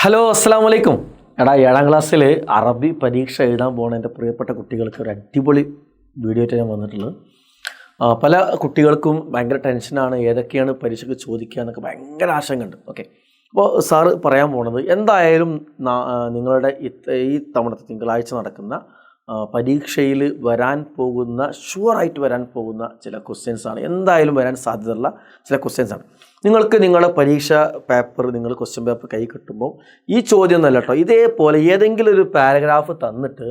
Hello അസ്സാം വലൈക്കും. ഏഴാം ക്ലാസ്സിൽ അറബി പരീക്ഷ എഴുതാൻ പോകുന്ന എൻ്റെ പ്രിയപ്പെട്ട കുട്ടികൾക്ക് ഒരു അടിപൊളി വീഡിയോ ആയിട്ട് ഞാൻ വന്നിട്ടുള്ളത്. പല കുട്ടികൾക്കും ഭയങ്കര ടെൻഷനാണ്, ഏതൊക്കെയാണ് പരീക്ഷയ്ക്ക് ചോദിക്കുക എന്നൊക്കെ ഭയങ്കര ആശങ്കയുണ്ട്. ഓക്കെ, അപ്പോൾ സാറ് പറയാൻ പോകുന്നത് എന്തായാലും നിങ്ങളുടെ ഈ തവണ തിങ്കളാഴ്ച നടക്കുന്ന പരീക്ഷയിൽ വരാൻ പോകുന്ന ഷുവറായിട്ട് വരാൻ പോകുന്ന ചില ക്വസ്റ്റ്യൻസാണ്, എന്തായാലും വരാൻ സാധ്യതയുള്ള ചില ക്വസ്റ്റ്യൻസാണ്. നിങ്ങൾക്ക് നിങ്ങളുടെ പരീക്ഷ പേപ്പർ, നിങ്ങൾ ക്വസ്റ്റ്യൻ പേപ്പർ കൈ കിട്ടുമ്പോൾ ഈ ചോദ്യം എന്നല്ല കേട്ടോ, ഇതേപോലെ ഏതെങ്കിലും ഒരു പാരഗ്രാഫ് തന്നിട്ട്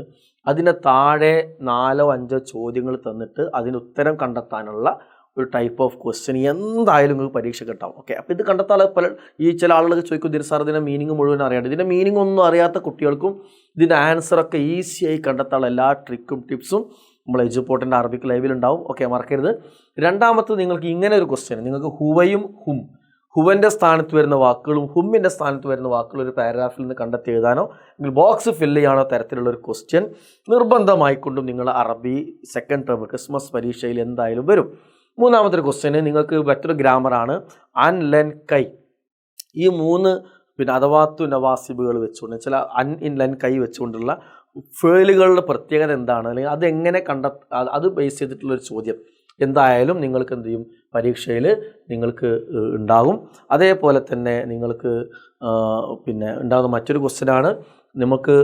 അതിൻ്റെ താഴെ 4-5 ചോദ്യങ്ങൾ തന്നിട്ട് അതിന് ഉത്തരം കണ്ടെത്താനുള്ള ഒരു ടൈപ്പ് ഓഫ് ക്വസ്റ്റ്യൻ എന്തായാലും നിങ്ങൾക്ക് പരീക്ഷ കിട്ടാം. ഓക്കെ, അപ്പോൾ ഇത് കണ്ടെത്താൻ ചില ആളുകൾക്ക് ചോദിക്കും, ഇതിന് സാർ ഇതിൻ്റെ മീനിങ് മുഴുവൻ അറിയാണ്ട്. ഇതിൻ്റെ മീനിങ് ഒന്നും അറിയാത്ത കുട്ടികൾക്കും ഇതിൻ്റെ ആൻസറൊക്കെ ഈസിയായി കണ്ടെത്താനുള്ള എല്ലാ ട്രിക്കും ടിപ്സും നമ്മൾ എജുപോർട്ടിൻ്റെ അറബിക് ലൈവിലുണ്ടാവും. ഓക്കെ, മറക്കരുത്. രണ്ടാമത്തെ, നിങ്ങൾക്ക് ഇങ്ങനെ ഒരു ക്വസ്റ്റ്യൻ, നിങ്ങൾക്ക് ഹുവയും ഹുവൻ്റെ സ്ഥാനത്ത് വരുന്ന വാക്കുകളും ഹുമ്മിൻ്റെ സ്ഥാനത്ത് വരുന്ന വാക്കുകളും ഒരു പാരഗ്രാഫിൽ നിന്ന് കണ്ടെത്തി എഴുതാനോ അല്ലെങ്കിൽ ബോക്സ് ഫില്ല് ചെയ്യാനോ തരത്തിലുള്ള ഒരു ക്വസ്റ്റ്യൻ നിർബന്ധമായിക്കൊണ്ടും നിങ്ങൾ അറബി സെക്കൻഡ് ടേം ക്രിസ്മസ് പരീക്ഷയിൽ എന്തായാലും വരും. മൂന്നാമത്തെ ഒരു ക്വസ്റ്റ്യന് നിങ്ങൾക്ക് മറ്റൊരു ഗ്രാമറാണ് അൻ ലെൻ കൈ. ഈ 3 അഥവാത്തു നവാസിബുകൾ വെച്ചുകൊണ്ട് ചില അൻ ഇൻ ലെൻ കൈ വെച്ചുകൊണ്ടുള്ള ഫേലുകളുടെ പ്രത്യേകത എന്താണ്, അല്ലെങ്കിൽ അതെങ്ങനെ അത് ബേസ് ചെയ്തിട്ടുള്ളൊരു ചോദ്യം എന്തായാലും നിങ്ങൾക്ക് എന്ത് ചെയ്യും, പരീക്ഷയിൽ നിങ്ങൾക്ക് ഉണ്ടാകും. അതേപോലെ തന്നെ നിങ്ങൾക്ക് ഉണ്ടാകുന്ന മറ്റൊരു ക്വസ്റ്റ്യനാണ്, നമുക്ക്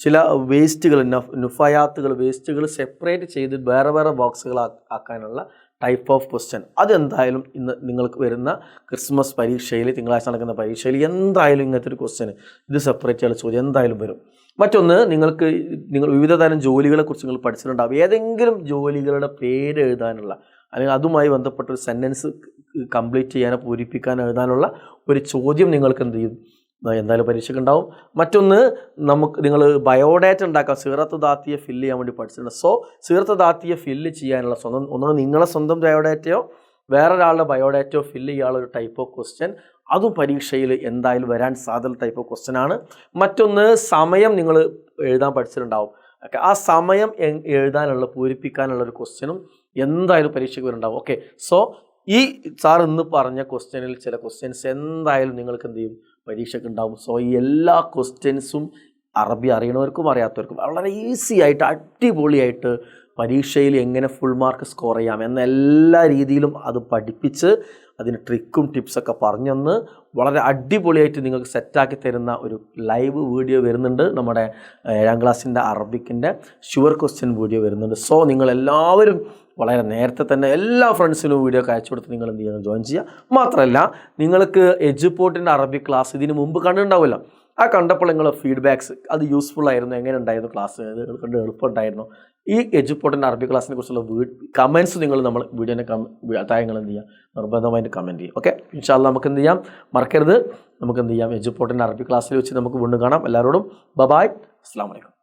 ചില വേസ്റ്റുകൾ, നുഫയാത്തുകൾ, വേസ്റ്റുകൾ സെപ്പറേറ്റ് ചെയ്ത് വേറെ വേറെ ബോക്സുകൾ ആക്കാനുള്ള ടൈപ്പ് ഓഫ് ക്വസ്റ്റ്യൻ. അതെന്തായാലും ഇന്ന് നിങ്ങൾക്ക് വരുന്ന ക്രിസ്മസ് പരീക്ഷയിൽ, തിങ്കളാഴ്ച നടക്കുന്ന പരീക്ഷയിൽ എന്തായാലും ഇങ്ങനത്തെ ഒരു ക്വസ്റ്റ്യൻ, ഇത് സെപ്പറേറ്റ് ചെയ്യുന്ന ചോദ്യം എന്തായാലും വരും. മറ്റൊന്ന്, നിങ്ങൾ വിവിധ തരം ജോലികളെക്കുറിച്ച് നിങ്ങൾ പഠിച്ചിട്ടുണ്ടാവും. ഏതെങ്കിലും ജോലികളുടെ പേര് എഴുതാനുള്ള അല്ലെങ്കിൽ അതുമായി ബന്ധപ്പെട്ടൊരു സെൻറ്റൻസ് കംപ്ലീറ്റ് ചെയ്യാനോ പൂരിപ്പിക്കാനോ എഴുതാനുള്ള ഒരു ചോദ്യം നിങ്ങൾക്ക് എന്ത് ചെയ്യും, എന്തായാലും പരീക്ഷയ്ക്ക് ഉണ്ടാവും. മറ്റൊന്ന്, നിങ്ങൾ ബയോഡാറ്റ ഉണ്ടാക്കാം, സീറത്ത് ദാത്തിയെ ഫില്ല് ചെയ്യാൻ വേണ്ടി പഠിച്ചിട്ടുണ്ട്. സോ സീറത്ത് ദാത്തിയെ ഫില്ല് ചെയ്യാനുള്ള ഒന്നുകിൽ നിങ്ങളെ സ്വന്തം ബയോഡാറ്റയോ വേറൊരാളുടെ ബയോഡാറ്റയോ ഫില്ല് ചെയ്യാനുള്ള ഒരു ടൈപ്പ് ഓഫ് ക്വസ്റ്റ്യൻ, അതും പരീക്ഷയിൽ എന്തായാലും വരാൻ സാധ്യത ടൈപ്പ് ഓഫ് ക്വസ്റ്റ്യൻ ആണ്. മറ്റൊന്ന്, സമയം നിങ്ങൾ എഴുതാൻ പഠിച്ചിട്ടുണ്ടാവും. ഓക്കെ, ആ സമയം എഴുതാനുള്ള പൂരിപ്പിക്കാനുള്ള ഒരു ക്വസ്റ്റ്യനും എന്തായാലും പരീക്ഷയ്ക്ക് വരുന്നുണ്ടാവും. ഓക്കെ, സോ ഈ സാർ ഇന്ന് പറഞ്ഞ ക്വസ്റ്റ്യനിൽ ചില ക്വസ്റ്റ്യൻസ് എന്തായാലും നിങ്ങൾക്ക് എന്ത് ചെയ്യും, പരീക്ഷയ്ക്ക് ഉണ്ടാവും. സോ ഈ എല്ലാ ക്വസ്റ്റ്യൻസും അറബി അറിയണവർക്കും അറിയാത്തവർക്കും വളരെ ഈസി ആയിട്ട് അടിപൊളിയായിട്ട് പരീക്ഷയിൽ എങ്ങനെ ഫുൾ മാർക്ക് സ്കോർ ചെയ്യാം എന്ന എല്ലാ രീതിയിലും അത് പഠിപ്പിച്ച് അതിന് ട്രിക്കും ടിപ്സൊക്കെ പറഞ്ഞെന്ന് വളരെ അടിപൊളിയായിട്ട് നിങ്ങൾക്ക് സെറ്റാക്കി തരുന്ന ഒരു ലൈവ് വീഡിയോ വരുന്നുണ്ട്. നമ്മുടെ 7ാം ക്ലാസ്സിൻ്റെ അറബിക്കിൻ്റെ ഷുവർ ക്വസ്റ്റ്യൻ വീഡിയോ വരുന്നുണ്ട്. സോ നിങ്ങളെല്ലാവരും വളരെ നേരത്തെ തന്നെ എല്ലാ ഫ്രണ്ട്സിനും വീഡിയോ ഒക്കെ അയച്ചു കൊടുത്ത് നിങ്ങൾ എന്ത് ചെയ്യണം, ജോയിൻ ചെയ്യുക. മാത്രമല്ല, നിങ്ങൾക്ക് എജുപോർട്ടിൻ്റെ അറബിക് ക്ലാസ് ഇതിന് മുമ്പ് കണ്ടിട്ടുണ്ടാവില്ല. ആ കണ്ടപ്പോൾ നിങ്ങളുടെ ഫീഡ്ബാക്സ് അത് യൂസ്ഫുൾ ആയിരുന്നു, എങ്ങനെ ഉണ്ടായിരുന്നു ക്ലാസ്, കണ്ട് എളുപ്പമുണ്ടായിരുന്നു. ഈ എജുപോർട്ടിൻ്റെ അറബി ക്ലാസ്സിനെ കുറിച്ചുള്ള കമൻസ് നിങ്ങൾ നമ്മൾ വീഡിയോനെ താഴെ നിങ്ങൾ എന്ത് ചെയ്യുക, നിർബന്ധമായിട്ട് കമൻറ്റ് ചെയ്യും. ഓക്കെ, ഇൻഷാ അല്ലാഹ് നമുക്ക് എന്ത് ചെയ്യാം, മറക്കരുത്. നമുക്ക് എന്ത് ചെയ്യാം, എജുപോർട്ടിൻ്റെ അറബി ക്ലാസ്സിൽ വെച്ച് നമുക്ക് വീണ്ടും കാണാം. എല്ലാവരോടും ബൈ, അസ്സലാമു അലൈക്കും.